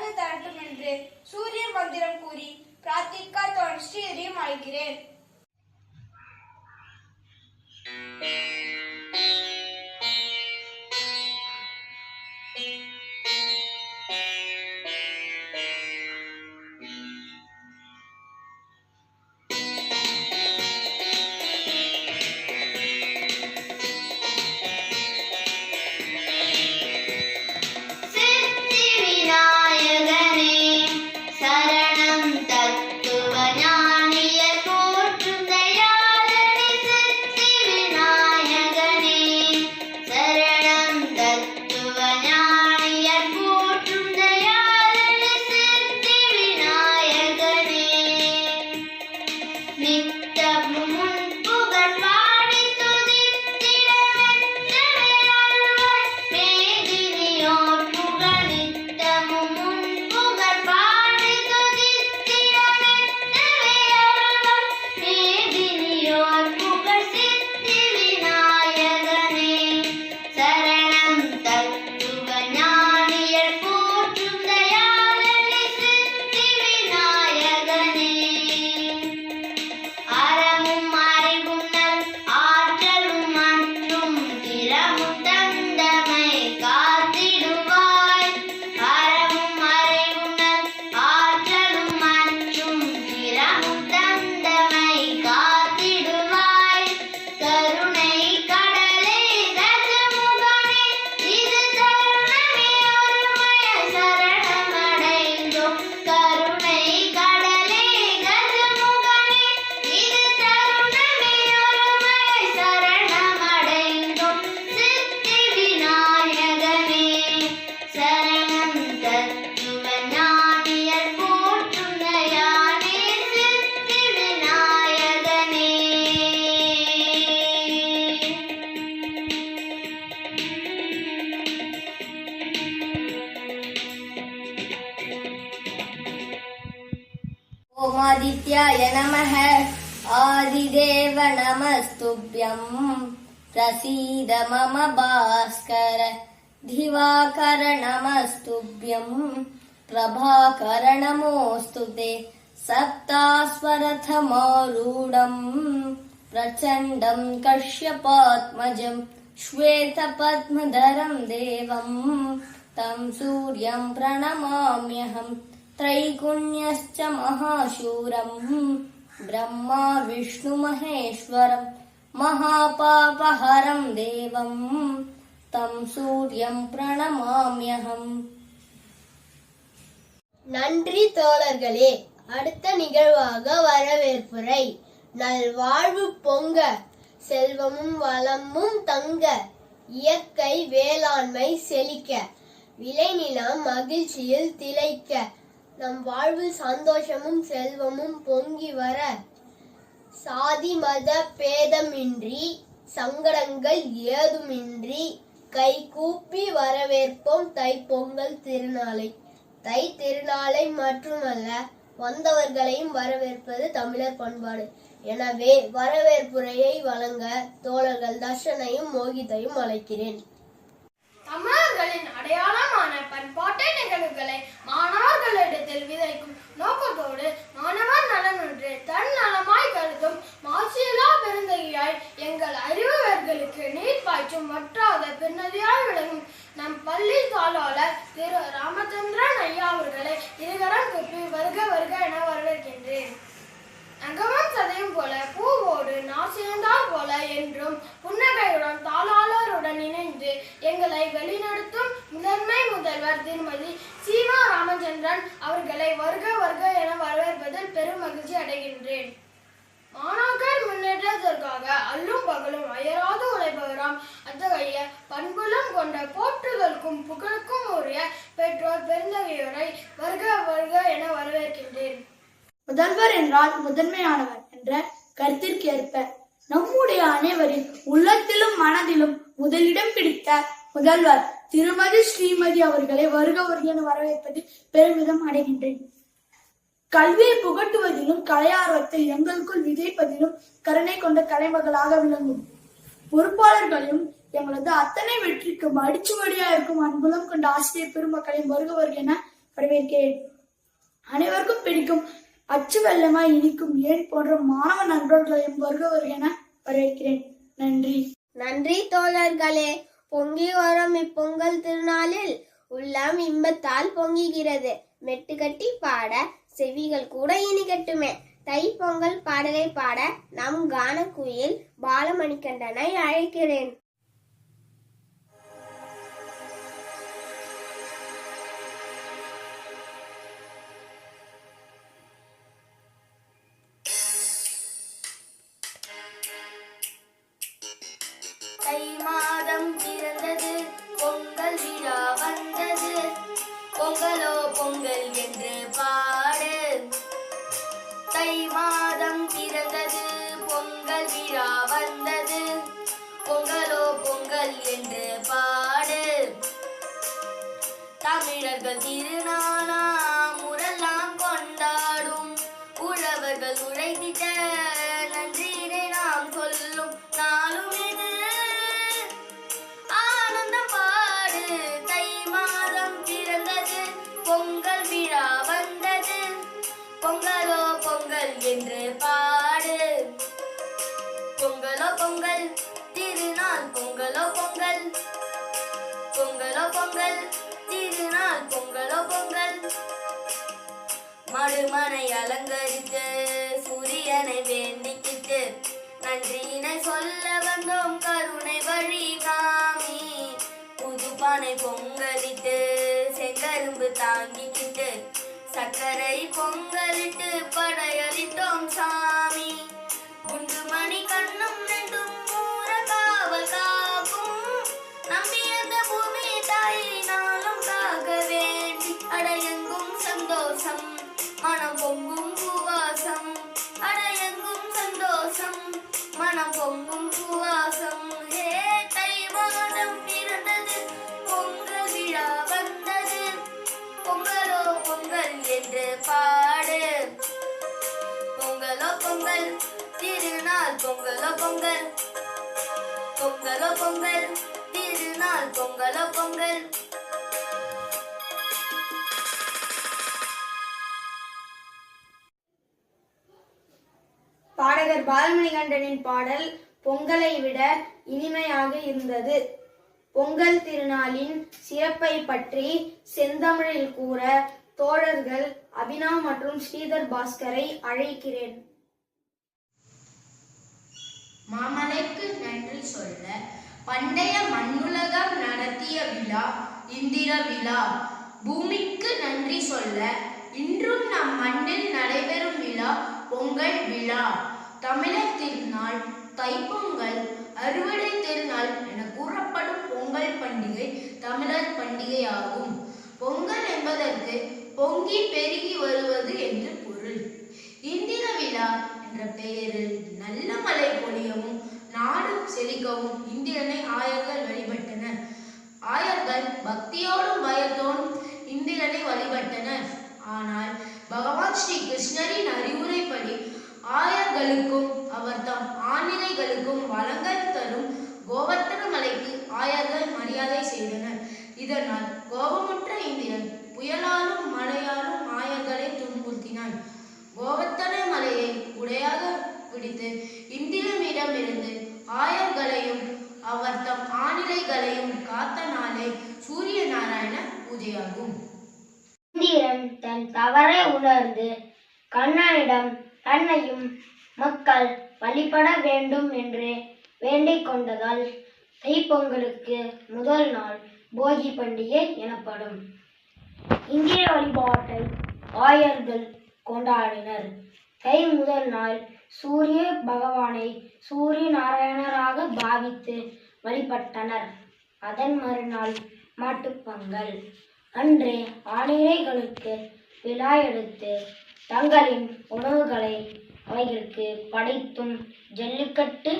வாழ்வு தரட்டும் என்று சூரிய மந்திரம் கூறி பிரார்த்திக்க ஸ்ரீஹரியும் அழைக்கிறேன். ओमादित्याय नमः आदिदेव नमस्तुभ्यं प्रसीद मम भास्कर दिवाकर नमस्तुभ्यं प्रभाकर नमोऽस्तुते सप्तास्वरथमारूढं प्रचण्डं कश्यपात्मजं श्वेतपद्मधरं देवं तं सूर्यं प्रणमाम्यहम् त्रैगुण्यश्च महाशूरम् ब्रह्मा विष्णु महेश्वरम् महापापहरं देवम् तं सूर्यं प्रणमाम्यहम्. நன்றி தோழர்களே. அடுத்த நிகழ்வாக வரவேற்புரை. நல்வாழ்வு பொங்க, செல்வமும் வளமும் தங்க, இயற்கை வேளாண்மை செழிக்க, விளைநிலம் மகிழ்ச்சியில் திளைக்க, நம் வாழ்வில் சந்தோஷமும் செல்வமும் பொங்கி வர, சாதி மத பேதமின்றி சங்கடங்கள் ஏதுமின்றி கை கூப்பி வரவேற்போம் தைப்பொங்கல் திருநாளை. தை திருநாளை மட்டுமல்ல, வந்தவர்களையும் வரவேற்பது தமிழர் பண்பாடு. எனவே வரவேற்புரையை வழங்க தோழர்கள் தர்ஷனையும் மோகிதையும் அழைக்கிறேன். தமிழர்களின் அடையாளமான பண்பாட்டு நிகழ்வுகளை மாணவர்களிடத்தில் விதைக்கும் நோக்கத்தோடு மாணவர் நலனொன்று தன் நலமாய் கருதும் மாசிலா பெருந்தகையாய் எங்கள் அறிவுகளுக்கு நீர் பாய்ச்சும் வற்றாத பெருநதியாய் விளங்கும் நம் பள்ளி தாளாளர் திரு ராமச்சந்திரன் ஐயா அவர்களை இருகரம் கூப்பி வருக வருக என வரவேற்கின்றேன். அங்கமும் சதையும் போல பூவோடு நான் சேர்ந்தால் போல என்றும் புன்னகையுடன் தாளாளருடன் இணைந்து எங்களை வழிநடத்தும் முதன்மை முதல்வர் திருமதி சீமா ராமச்சந்திரன் அவர்களை வருக வருக என வரவேற்பதில் பெரும் மகிழ்ச்சி அடைகின்றேன். மாணாக்கர் முன்னேற்றத்திற்காக அல்லும் பகலும் அயராது உழைப்பவராம் அத்தகைய பண்புலம் கொண்ட போற்றுதலுக்கும் புகழுக்கும் உரிய பெற்றோர் பெருந்தகையோரை வருக வருக என வரவேற்கின்றேன். முதல்வர் என்றால் முதன்மையானவர் என்ற கருத்திற்கு ஏற்ப நம்முடைய அனைவரின் உள்ளத்திலும் மனதிலும் முதலிடம் பிடித்த முதல்வர் திருமதி ஸ்ரீமதி அவர்களை வருக வருக என வரவேற்பதில் பெருமிதம் அடைகின்றேன். கல்வியை புகட்டுவதிலும் கலையார்வத்தை எங்களுக்குள் விதைப்பதிலும் கருணை கொண்ட கலைமகளாக விளங்கும் பொறுப்பாளர்களையும் எங்களது அத்தனை வெற்றிக்கு அடிச்சுவடியா இருக்கும் அன்புலம் கொண்ட ஆசிரியர் பெருமக்களையும் வருக வருக என வரவேற்கிறேன். அனைவருக்கும் பிடிக்கும் அச்சு வெள்ளமாய் இனிக்கும் ஏன் போன்ற மாணவ நண்பர்களையும் வருக என வரவேற்கிறேன். நன்றி. நன்றி தோழர்களே. பொங்கி வரும் இப்பொங்கல் திருநாளில் உள்ளம் இன்பத்தால் பொங்குகிறது. மெட்டுக்கட்டி பாட செவிகள் கூட இனிக்கட்டுமே. தை பொங்கல் பாடலை பாட நம் கானக்குயில் பாலமணிகண்டனை அழைக்கிறேன். தை மாதம் பிறந்தது, பொங்கல் விழா வந்தது, பொங்கலோ பொங்கல் என்று பாடு. தை மாதம் பிறந்தது, பொங்கல் விழா வந்தது, பொங்கலோ பொங்கல் என்று பாடு. தமிழர்கள் திருநாளாம் ஊரெல்லாம் கொண்டாடும், உழவர்கள் உழைத்திட்ட நன்றியினை நாம் சொல்லும் நாளும் இது. ஆனந்தம் பாடு. தை மாதம் பிறந்தது, பொங்கல் விழா வந்தது, பொங்கலோ பொங்கல் என்று பாடு. பொங்கலோ பொங்கல் திருநாள், பொங்கலோ பொங்கல், பொங்கலோ பொங்கல் திருநாள், பொங்கலோ பொங்கல். மடுமனை அலங்கரித்து சூரியனை வேண்டிக்கிட்டு நன்றியினை சொல்ல வந்தோம் கருணை வழி காமி. புதுப்பானை பொங்கலிட்டு செங்கரும்பு தாங்கிக்கிட்டு சக்கரை பொங்கலிட்டு படையலிட்டோம் சாமி. குண்டுமணி கண்ணும் ரெண்டும் மூற காவல் காக்கும், நம்பி அந்த பூமி தாயை நாளும் காக்க வேண்டி அடையெங்கும் சந்தோஷம், மனம் பொங்கும் சுவாசம். அடையெங்கும் சந்தோஷம், மனம் பொங்கும் சுவாசம். ஹே தை மாதம் பிறந்தது, பொங்கல் விழா வந்தது, பொங்கலோ பொங்கல் என்று பாடு. பொங்கலோ பொங்கல் திருநாள், பொங்கலோ பொங்கல், பொங்கலோ பொங்கல் திருநாள், பொங்கலோ பொங்கல். பாடகர் பாலமணிகண்டனின் பாடல் பொங்கலை விட இனிமையாக இருந்தது. பொங்கல் திருநாளின் சிறப்பை பற்றி செந்தமிழில் கூற தோழர்கள் அபினவ் மற்றும் ஸ்ரீதர் பாஸ்கரை அழைக்கிறேன். மாமலைக்கு நன்றி சொல்ல பண்டைய மண்ணுலகம் நடத்திய விழா இந்திர விழா. பூமிக்கு நன்றி சொல்ல இன்றும் நம் மண்ணில் நடைபெறும் விழா பொங்கல் விழா. தமிழர் திருநாள் தைப்பொங்கல், அறுவடை திருநாள் என கூறப்படும் பொங்கல் பண்டிகை தமிழர் பண்டிகையாகும். பொங்கல் என்பதற்கு பொங்கி பெருகி வருவது என்று பொருள். இந்திர விழா என்ற பெயரில் நல்ல மழை பொழியவும் நாடு செழிக்கவும் இந்திரனை ஆயர்கள் வழிபட்டனர். ஆயர்கள் பக்தியோடும் பயத்தோடும் இந்திரனை வழிபட்டனர். ஆனால் பகவான் ஸ்ரீ கிருஷ்ணரின் அறிவுரைப்படி ஆயர்களுக்கும் அவர் தம் ஆணிரைகளுக்கும் வளங்கள் தரும் கோவர்த்தன மலைக்கு ஆயர்கள் மரியாதை செய்தனர். இதனால் கோபமுற்ற இந்திரன் புயலாலும் மழையாலும் ஆயர்களை துன்புறுத்தினான். கோவர்த்தன மலையை உடையாக பிடித்து இந்திரனிடமிருந்து ஆயர்களையும் அவர் தம் ஆணிரைகளையும் காத்த நாளே சூரிய நாராயண பூஜையாகும். இந்திரன் தன் தவறை உணர்ந்து கண்ணனிடம் தன்னையும் மக்கள் வழிபட வேண்டும் என்று வேண்டிக் கொண்டதால் தைப்பொங்கலுக்கு முதல் நாள் போகி பண்டிகை எனப்படும். இந்திர வழிபாட்டை ஆயர்கள் கொண்டாடினர். தை முதல் நாள் சூரிய பகவானை சூரிய நாராயணராக பாவித்து வழிபட்டனர். அதன் மறுநாள் மாட்டுப்பொங்கல் அன்றே ஆணிரைகளுக்கு விழா எடுத்து தங்களின் உணவுகளை அவைகளுக்கு படைத்தும் ஜல்லிக்கட்டு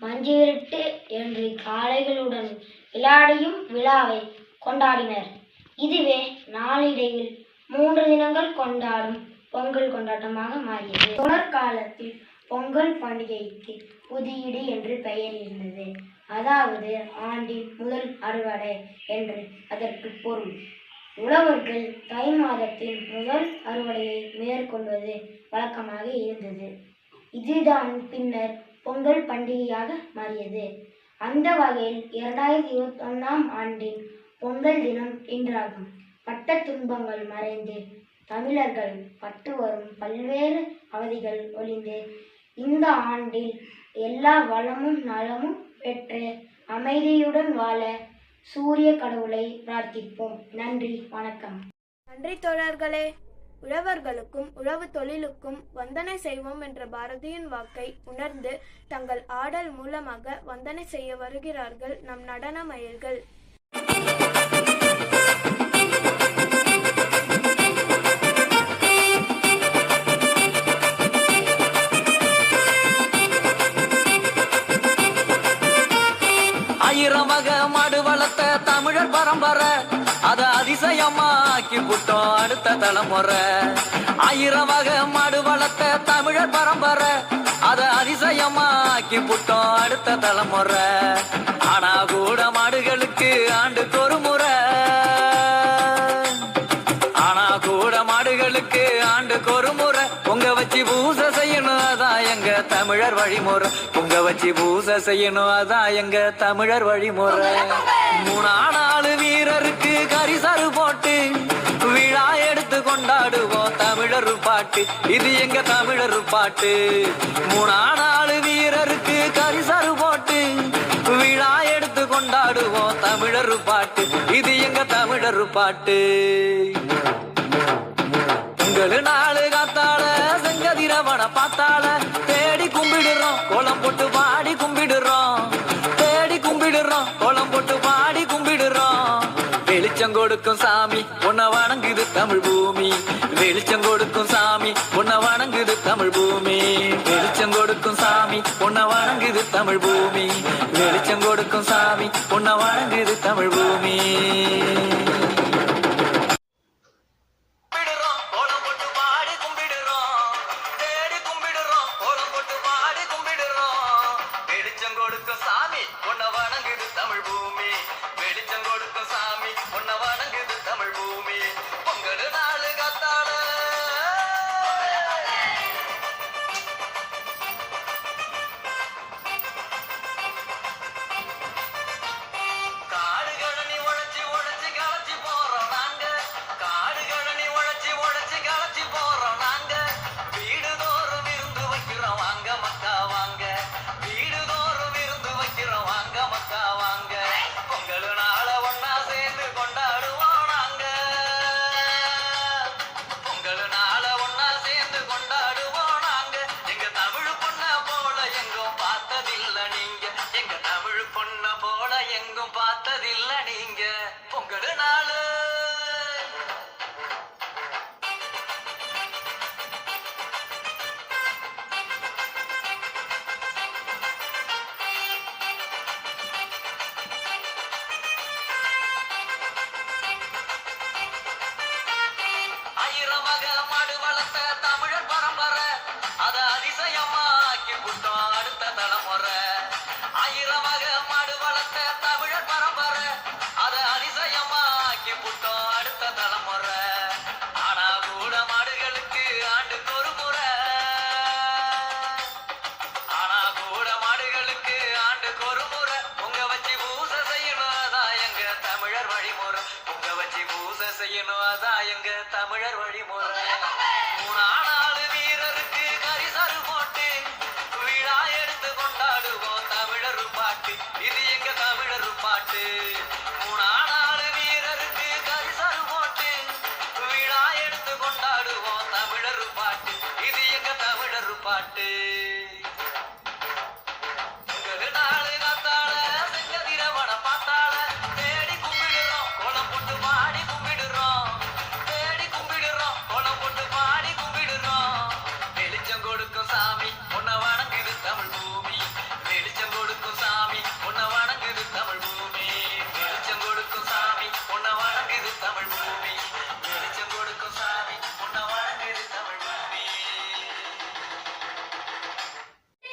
மஞ்சுவிரட்டு என்று காளைகளுடன் விளையாடியும் விழாவை கொண்டாடினர். இதுவே நாளிடைவில் 3 தினங்கள் கொண்டாடும் பொங்கல் கொண்டாட்டமாக மாறியது. தொடர் காலத்தில் பொங்கல் பண்டிகைக்கு புதியீடு என்று பெயர் இருந்தது. அதாவது ஆண்டின் முதல் அறுவடை என்று அதற்கு பொருள். உழவர்கள் தை மாதத்தில் முதல் அறுவடையை மேற்கொள்வது வழக்கமாக இருந்தது. இதுதான் பின்னர் பொங்கல் பண்டிகையாக மாறியது. அந்த வகையில் 2021ஆம் ஆண்டின் பொங்கல் தினம் இன்றாகும். பட்ட துன்பங்கள் மறைந்து தமிழர்கள் பட்டு வரும் பல்வேறு அவதிகள் ஒழிந்து இந்த ஆண்டில் எல்லா வளமும் நலமும் பெற்று அமைதியுடன் வாழ சூரிய கடவுளை பிரார்த்திப்போம். நன்றி, வணக்கம். நன்றி தோழர்களே. உழவர்களுக்கும் உழவு தொழிலுக்கும் வந்தனை செய்வோம் என்ற பாரதியின் வாக்கை உணர்ந்து தங்கள் ஆடல் மூலமாக வந்தனை செய்ய வருகிறார்கள் நம் நடன மயில்கள். ஆயிரம் வகை மாடு வளர்த்த தமிழர் பரம்பரை அத அதிசயமா ஆக்கி புட்டோம் அடுத்த தலைமுறை. ஆயிரம் வகை மாடு வளர்த்த தமிழர் பரம்பரை அத அதிசயமா ஆக்கி புட்டோம் அடுத்த தலைமுறை. ஆனா கூட மாடுகளுக்கு ஆண்டுக்கு ஒரு முறை, ஆனா கூட மாடுகளுக்கு ஆண்டுக்கு ஒரு முறை பொங்க வச்சு பூசை செய்யணும், அதான் எங்க தமிழர் வழிமுறை. பொங்க வச்சு பூசை செய்யணும், அதான் எங்க தமிழர் வழிமுறை. 3 வீரருக்கு கரிசரு போட்டு விழா எடுத்து கொண்டாடுவோம் தமிழர் பாட்டு, இது எங்க தமிழர் பாட்டு. 3 வீரருக்கு கரிசரு போட்டு விழா எடுத்து கொண்டாடுவோம் தமிழர் பாட்டு, இது எங்க தமிழர் பாட்டு. பொங்கல் நாளு காத்தால செங்கதிரவன பார்த்தால தேடி கும்பிடுறோம், கோலம் போட்டு பாடி கும்பிடுறோம், தேடி கும்பிடுறோம், கோலம் போட்டு பாடி கும்பிடுறோம். வெளிச்சம் கொடுக்கும் சாமி உன்னை வணங்குது தமிழ் பூமி, வெளிச்சம் கொடுக்கும் சாமி உன்னை வணங்குது தமிழ் பூமி, வெளிச்சம் கொடுக்கும் சாமி உன்னை வணங்குது தமிழ் பூமி, வெளிச்சம் கொடுக்கும் சாமி உன்னை வணங்குது தமிழ் பூமி. தமிழர் வழிமுறை. 3 வீரருக்கு கரிசரு போட்டு விழா எடுத்து கொண்டாடுவோம் தமிழர் பாட்டு, இது எங்க தமிழர் பாட்டு. 3 வீரருக்கு கரிசரு போட்டு விழா எடுத்து கொண்டாடுவோம் தமிழர் பாட்டு, இது எங்க தமிழர் பாட்டு.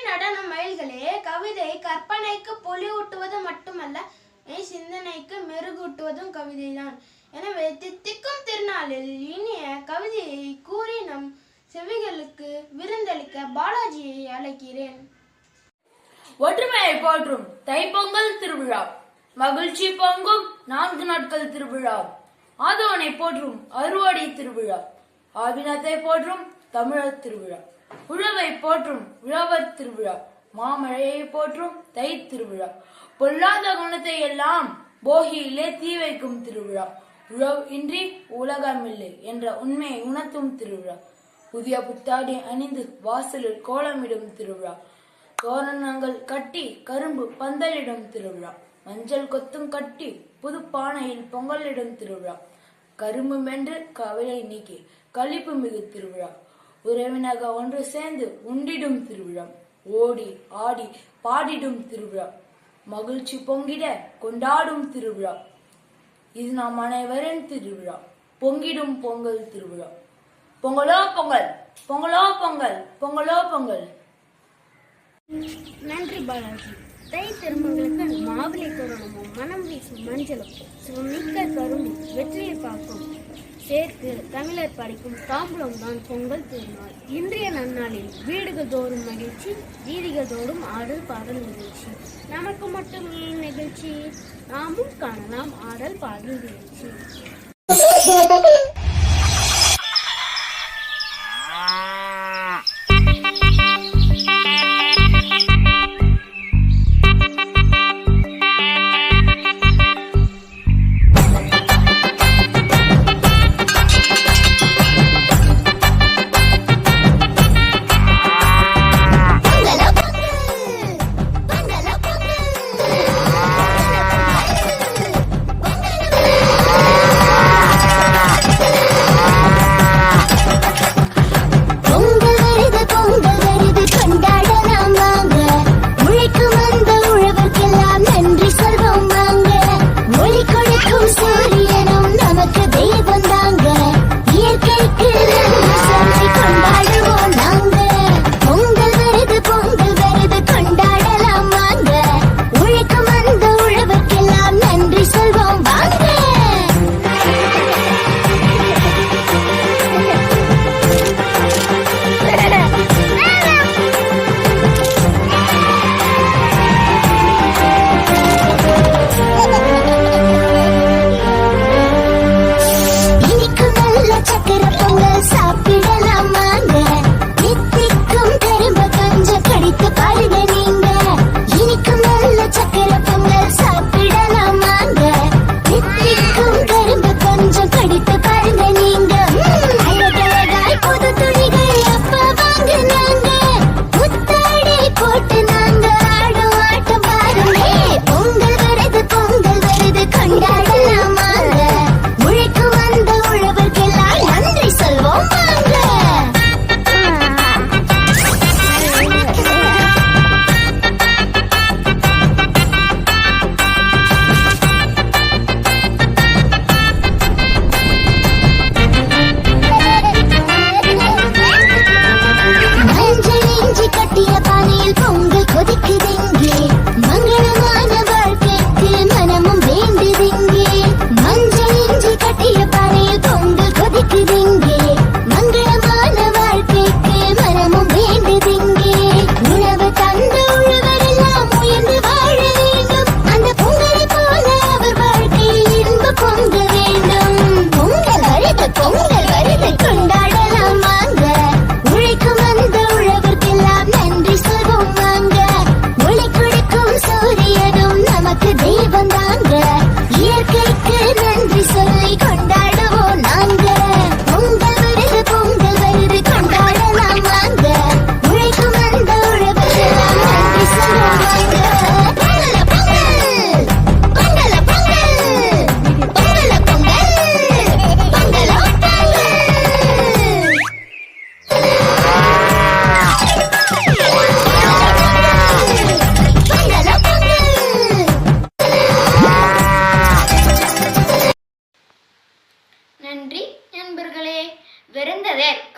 நடன மயில்களே, கவிதை கற்பனைக்கு பொலிவூட்டுவது மட்டுமல்ல, சிந்தனைக்கு மெருகூட்டுவதும் கவிதைதான். எனவே தித்திக்கும் திருநாளில் இனிய கவிதையை கூறி நம் செவிகளுக்கு விருந்தளிக்க பாலாஜியை அழைக்கிறேன். ஒற்றுமையை போற்றும் தைப்பொங்கல் திருவிழா, மகிழ்ச்சி பொங்கும் 4 நாட்கள் திருவிழா, ஆதவனை போற்றும் அறுவடை திருவிழா, ஆவினத்தை போற்றும் தமிழர் திருவிழா, உழவை போற்றும் உழவர் திருவிழா, மாமழையை போற்றும் தை திருவிழா, பொல்லாத குணத்தை எல்லாம் போகியிலே தீ வைக்கும் திருவிழா, உழவு இன்றி உலகமில்லை என்ற உண்மையை உணர்த்தும் திருவிழா, புதிய புத்தாடை அணிந்து வாசலில் கோலமிடும் திருவிழா, தோரணங்கள் கட்டி கரும்பு பந்தலிடும் திருவிழா, மஞ்சள் கொத்தும் கட்டி புது பானையில் பொங்கலிடும் திருவிழா, கரும்பு மென்று கவலை நீக்கி களிப்பு மிகு திருவிழா, உறவினக ஒன்று சேர்ந்து உண்டிடும் திருவிழா, ஓடி ஆடி பாடிடும் திருவிழா, மகிழ்ச்சி பொங்கிட கொண்டாடும் திருவிழா, இது நாம் அனைவரின் திருவிழா, பொங்கிடும் பொங்கல் திருவிழா. பொங்கலோ பொங்கல், பொங்கலோ பொங்கல், பொங்கலோ பொங்கல். நன்றி பாலாஜி. தை திருமங்களுக்கு மாவிளை தோரணமும் மனம் வீசும் மஞ்சளும் சுமிக்க கரும்பும் வெற்றியை பார்க்கும் சேர்த்து தமிழர் படிக்கும் தாம்பூலம் தான் பொங்கல் திருநாள். இன்றைய நன்னாளில் வீடுகள் தோறும் மகிழ்ச்சி, வீதிகள் தோறும் ஆடல் பாடல் நிகழ்ச்சி. நமக்கு மட்டும் ஏன் நிகழ்ச்சி, நாமும் காணலாம் ஆடல் பாடல் நிகழ்ச்சி.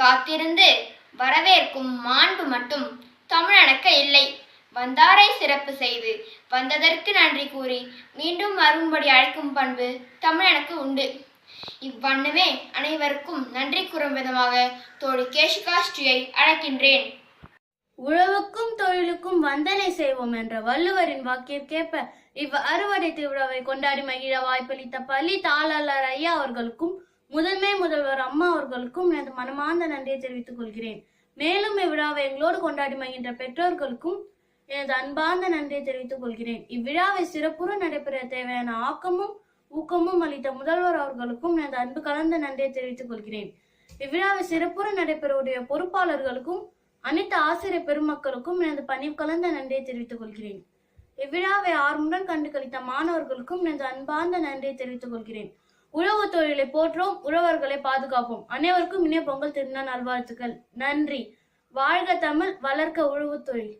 காத்திருந்து வரவேற்கும் மாண்பு மட்டும் தமிழனுக்கு இல்லை. வந்தாரை சிறப்பு செய்து வந்ததற்கு நன்றி கூறி மீண்டும் வரும்படி அழைக்கும் பண்பு தமிழனுக்கு உண்டு. இவ்வண்ணமே அனைவருக்கும் நன்றி கூறும் விதமாக தோழி கேஷிகா ஸ்ரீயை அழைக்கின்றேன். உழவுக்கும் தொழிலுக்கும் வந்தனை செய்வோம் என்ற வள்ளுவரின் வாக்கிற்கேற்ப அறுவடை திருவிழாவை கொண்டாடி மகிழ வாய்ப்பளித்த பள்ளி தாளாளர் ஐயா அவர்களுக்கும் முதன்மை முதல்வர் அம்மா அவர்களுக்கும் எனது மனமார்ந்த நன்றியை தெரிவித்துக் கொள்கிறேன். மேலும் இவ்விழாவை எங்களோடு கொண்டாடி மகிழ்ந்த பெற்றோர்களுக்கும் எனது அன்பார்ந்த நன்றியை தெரிவித்துக் கொள்கிறேன். இவ்விழாவை சிறப்புற நடைபெற தேவையான ஆக்கமும் ஊக்கமும் அளித்த முதல்வர் அவர்களுக்கும் எனது அன்பு கலந்த நன்றியை தெரிவித்துக் கொள்கிறேன். இவ்விழாவை சிறப்புற நடைபெறவுடைய பொறுப்பாளர்களுக்கும் அனைத்து ஆசிரியர் பெருமக்களுக்கும் எனது பணிவு கலந்த நன்றியை தெரிவித்துக் கொள்கிறேன். இவ்விழாவை ஆர்வமுடன் கண்டு கழித்த மாணவர்களுக்கும் எனது அன்பார்ந்த நன்றியை தெரிவித்துக் கொள்கிறேன். உழவு தொழிலை போற்றோம், உழவர்களை பாதுகாப்போம். அனைவருக்கும் இனிய பொங்கல் திருநாள் நல்வாழ்த்துக்கள். நன்றி. வாழ்க தமிழ், வளர்க்க உழவு தொழில்.